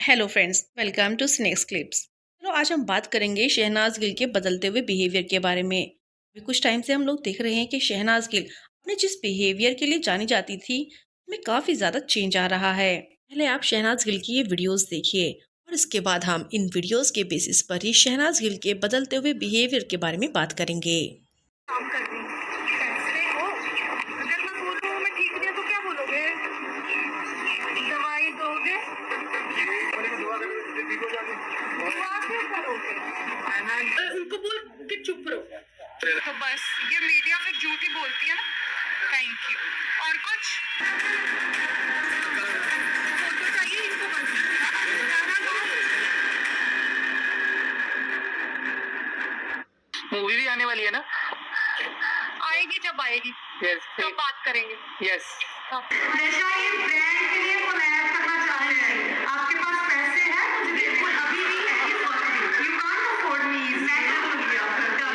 Hello friends, welcome to snakes clips. चलो आज हम बात करेंगे शहनाज गिल के बदलते हुए बिहेवियर के बारे में। अभी कुछ टाइम से हम लोग देख रहे हैं कि शहनाज गिल अपने जिस बिहेवियर के लिए जानी जाती थी उसमें काफ़ी ज़्यादा चेंज आ रहा है। पहले आप शहनाज गिल की ये वीडियोस देखिए और इसके बाद हम इन वीडियोस के बेसिस पर ही शहनाज गिल के बदलते हुए बिहेवियर के बारे में बात करेंगे। काम कर रही देखो, अगर मैं बोलूँ मैं ठीक नहीं हूँ तो क्या बोलोगे? दवाई दोगे? दुआ क्यों करोगे? उनको बोल कि चुप रहो। तो बस ये मीडिया फिर झूठी बोलती है ना। Thank you. और कुछ फोटो चाहिए इनको बस। मूवी भी आने वाली है ना? आएगी जब आएगी यस तब बात करेंगे। यस। हमेशा ये ब्रांड के लिए कोलैब करना चाह रहे हैं। आपके पास पैसे हैं मुझे बिल्कुल अभी भी है। यू कांट अफोर्ड मी। मैं कर लूंगी आपका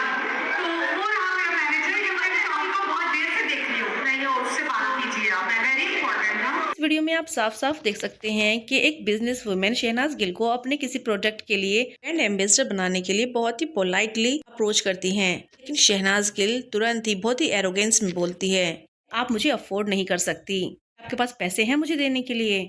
तो वो रहा मेरा मैनेजर। ये मैं काम को बहुत देर से देख रही हूँ। नहीं उससे बात कीजिए आप। मैं वेरी इंपॉर्टेंट था। इस वीडियो में आप साफ साफ देख सकते हैं कि एक बिजनेस वुमेन शहनाज गिल को अपने किसी प्रोडक्ट के लिए ब्रांड एम्बेसडर बनाने के लिए बहुत ही पोलाइटली अप्रोच करती हैं, लेकिन शहनाज गिल तुरंत ही बहुत ही एरोगेंस में बोलती है, आप मुझे अफोर्ड नहीं कर सकती, आपके पास पैसे हैं मुझे देने के लिए।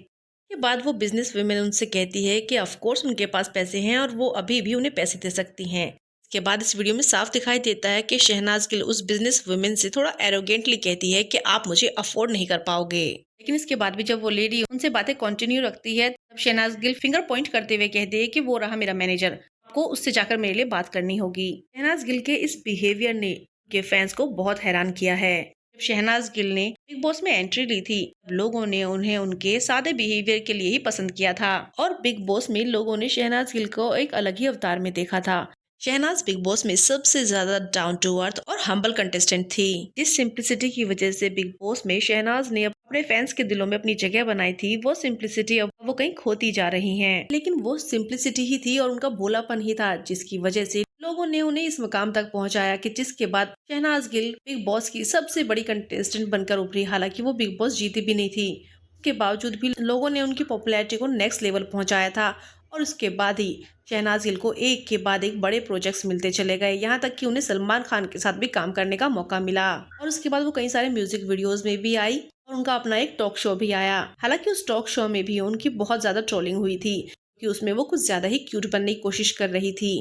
के बाद वो बिजनेस वुमेन उनसे कहती है कि ऑफ कोर्स उनके पास पैसे हैं और वो अभी भी उन्हें पैसे दे सकती हैं। इसके बाद इस वीडियो में साफ दिखाई देता है कि शहनाज गिल उस बिजनेस वुमेन से थोड़ा एरोगेंटली कहती है कि आप मुझे अफोर्ड नहीं कर पाओगे। लेकिन इसके बाद भी जब वो लेडी उनसे बातें कंटिन्यू रखती है तब शहनाज गिल फिंगर पॉइंट करते हुए कहती है कि वो रहा मेरा मैनेजर, आपको उससे जाकर मेरे लिए बात करनी होगी। शहनाज गिल के इस बिहेवियर ने उनके फैंस को बहुत हैरान किया है। जब शहनाज गिल ने बिग बॉस में एंट्री ली थी लोगों ने उन्हें उनके सादे बिहेवियर के लिए ही पसंद किया था और बिग बॉस में लोगों ने शहनाज गिल को एक अलग ही अवतार में देखा था। शहनाज बिग बॉस में सबसे ज्यादा डाउन टू अर्थ और हम्बल कंटेस्टेंट थी। इस सिंप्लिसिटी की वजह से बिग बॉस में शहनाज ने अपने फैंस के दिलों में अपनी जगह बनाई थी। वो सिंप्लिसिटी अब वो कहीं खोती जा रही है, लेकिन वो सिंप्लिसिटी ही थी और उनका भोलापन ही था जिसकी वजह से लोगों ने उन्हें इस मुकाम तक पहुंचाया कि जिसके बाद शहनाज गिल बिग बॉस की सबसे बड़ी कंटेस्टेंट बनकर उभरी। हालांकि वो बिग बॉस जीती भी नहीं थी, उसके बावजूद भी लोगों ने उनकी पॉपुलैरिटी को नेक्स्ट लेवल पहुंचाया था और उसके बाद ही शहनाज गिल को एक के बाद एक बड़े प्रोजेक्ट्स मिलते चले गए, यहाँ तक कि उन्हें सलमान खान के साथ भी काम करने का मौका मिला और उसके बाद वो कई सारे म्यूजिक वीडियोस में भी आई और उनका अपना एक टॉक शो भी आया। हालांकि उस टॉक शो में भी उनकी बहुत ज्यादा ट्रोलिंग हुई थी कि उसमें वो कुछ ज्यादा ही क्यूट बनने की कोशिश कर रही थी,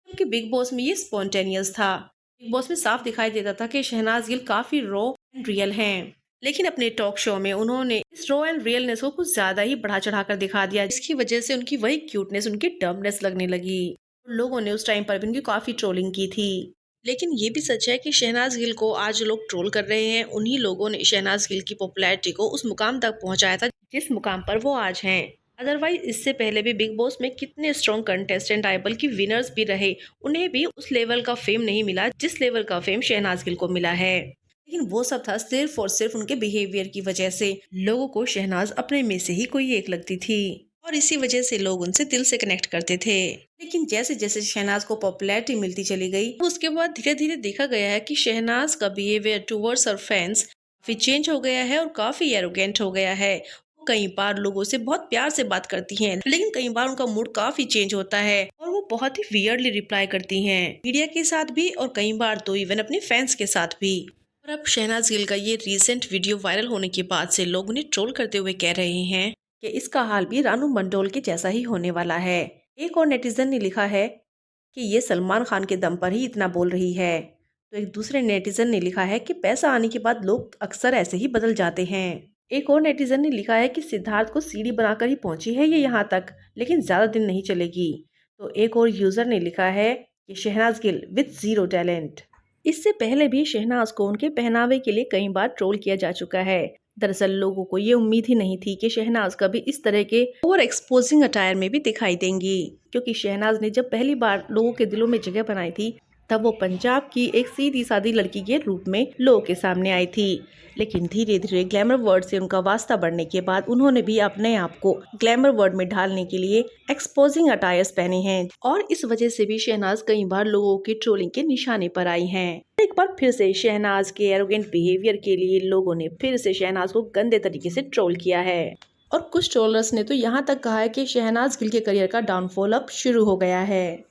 क्योंकि बिग बॉस में ये स्पॉन्टेनियस था। बिग बॉस में साफ दिखाई देता था कि शहनाज गिल काफी रॉ एंड रियल हैं, लेकिन अपने टॉक शो में उन्होंने इस रॉ एंड रियलनेस को कुछ ज्यादा ही बढ़ा चढ़ाकर दिखा दिया, जिसकी वजह से उनकी वही क्यूटनेस उनकी डर्मनेस लगने लगी। लोगों ने उस टाइम पर भी उनकी काफी ट्रोलिंग की थी। लेकिन ये भी सच है कि शहनाज गिल को आज लोग ट्रोल कर रहे हैं, उन्हीं लोगों ने शहनाज गिल की पॉपुलैरिटी को उस मुकाम तक पहुंचाया था जिस मुकाम पर वो आज हैं। अदरवाइज इससे पहले भी बिग बॉस में कितने स्ट्रॉन्ग कंटेस्टेंट आए, बल्कि विनर्स भी रहे, उन्हें भी उस लेवल का फेम नहीं मिला जिस लेवल का फेम शहनाज गिल को मिला है। लेकिन वो सब था सिर्फ और सिर्फ उनके बिहेवियर की वजह से। लोगों को शहनाज अपने में से ही कोई एक लगती थी और इसी वजह से लोग उनसे दिल से कनेक्ट करते थे। लेकिन जैसे जैसे शहनाज को पॉपुलैरिटी मिलती चली गई उसके बाद धीरे धीरे देखा गया है कि शहनाज का बिहेवियर टुवर्ड्स हर फैंस काफी चेंज हो गया है और काफी एरोगेंट हो गया है। वो कई बार लोगों से बहुत प्यार से बात करती हैं, लेकिन कई बार उनका मूड काफी चेंज होता है और वो बहुत ही वियर्डली रिप्लाई करती हैं, मीडिया के साथ भी और कई बार तो इवन अपने फैंस के साथ भी। और अब शहनाज गिल का ये रीसेंट वीडियो वायरल होने के बाद से लोग उन्हें ट्रोल करते हुए कह रहे हैं कि इसका हाल भी रानू मंडोल के जैसा ही होने वाला है। एक और नेटिजन ने लिखा है कि ये सलमान खान के दम पर ही इतना बोल रही है, तो एक दूसरे नेटिजन ने लिखा है कि पैसा आने के बाद लोग अक्सर ऐसे ही बदल जाते हैं। एक और नेटिजन ने लिखा है कि सिद्धार्थ को सीढ़ी बनाकर ही पहुंची है ये यहाँ तक, लेकिन ज्यादा दिन नहीं चलेगी। तो एक और यूजर ने लिखा है कि Shehnaaz Gill with zero talent. इससे पहले भी शहनाज को उनके पहनावे के लिए कई बार ट्रोल किया जा चुका है। दरअसल लोगों को ये उम्मीद ही नहीं थी कि शहनाज कभी इस तरह के ओवर एक्सपोजिंग अटायर में भी दिखाई देंगी, क्योंकि शहनाज ने जब पहली बार लोगों के दिलों में जगह बनाई थी तब वो पंजाब की एक सीधी सादी लड़की के रूप में लोगों के सामने आई थी। लेकिन धीरे धीरे ग्लैमर वर्ड से उनका वास्ता बढ़ने के बाद उन्होंने भी अपने आप को ग्लैमर वर्ड में ढालने के लिए एक्सपोजिंग अटायर्स पहने हैं और इस वजह से भी शहनाज कई बार लोगों की ट्रोलिंग के निशाने पर आई हैं। एक बार फिर से शहनाज के एरोगेंट बिहेवियर के लिए लोगों ने फिर से शहनाज को गंदे तरीके से ट्रोल किया है। और कुछ ट्रोलर्स ने तो यहाँ तक कहा है कि शहनाज गिल के करियर का डाउनफॉल अब शुरू हो गया है।